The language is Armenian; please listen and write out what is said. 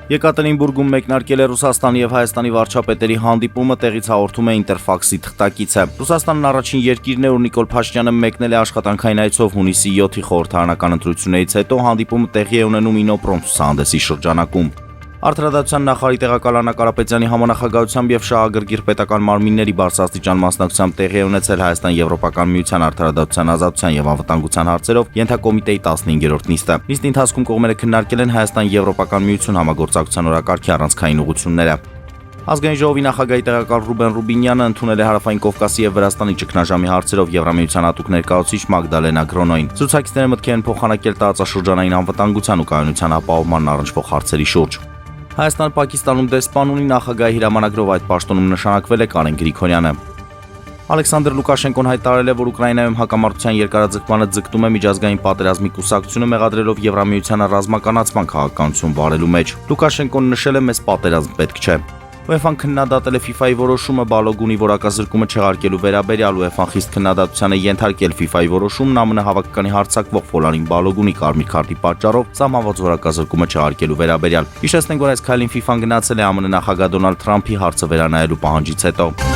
Եկատերինբուրգում մեկնարկել է Ռուսաստանի եւ Հայաստանի վարչապետերի հանդիպումը, տեղից հաղորդում է Ինտերֆաքսի թղթակիցը։ Ռուսաստանն առաջին երկիրն է, որ Նիկոլ Փաշինյանը մեկնել է աշխատանքային այցով հունիսի 7-ի խորհրդարանական ընտրություններից հետո հանդիպումը տեղի է ունենում Ինոպրոմ ցուցահանդեսի շրջանակում։ Արտադրության նախարարի տեղակալ Աննա Կարապետյանի համանախագահությամբ եւ շահագրգիռ պետական մարմինների բարձրաստիճան մասնակցությամբ տեղի է ունեցել Հայաստան-Եվրոպական միության արտադրության ազատության եւ անվտանգության հարցերով ենթակոմիտեի 15-րդ նիստը։ Նիստի ընթացքում կողմերը քննարկել են Հայաստան-Եվրոպական միություն համագործակցության օրակարգի առանցքային ուղղությունները։ Ազգային ժողովի նախագահի տեղակալ Ռուբեն Ռուբինյանը ընդունել է Հարավային Կովկասի եւ Վրաստանի ճգնաժամի հարցերով Եվրամիության հատուկ ներկայացուցիչ Մագդալենա Գրոնոին։ Ցուցակիցները մտք են փոխանակել տարածաշրջանային անվտանգության ու կայունության ապահովմանն առնչվող հարցերի շուրջ։ Հայաստան-Պակիստանում դեսպան ունի նախագահի հրամանագրով այդ պաշտոնում նշանակվել է Կարեն Գրիգորյանը։ Ալեքսանդր Լուկաշենկոն հայտարարել է, որ Ուկրաինայում հակամարտության երկարաձգմանը ձգտում է միջազգային պատերազմի կուսակցությունը մեղադրելով Եվրամիությանը ռազմականացման քաղաքականություն վարելու մեջ։ Լուկաշենկոն նշել է՝ մեզ պատերազմ պետք չէ։ ՈՒԵՖԱ-ն քննադատել է ՖԻՖԱ-ի որոշումը բալոգունի որակազրկումը չեղարկելու վերաբերյալ։ ՈՒԵՖԱ-ն խիստ քննադատության է ենթարկել ՖԻՖԱ-ի որոշումն ԱՄՆ հավաքականի հարձակվող Ֆոլարին բալոգունի կարմիր քարտի պատճառով սահմանված որակազրկումը չեղարկելու վերաբերյալ։ Հիշեցնենք, որ այս քայլին ՖԻՖԱ-ն գնացել է ԱՄՆ նախագահ Դոնալդ Թրամփի հարցը վերանայելու պահանջից հետո։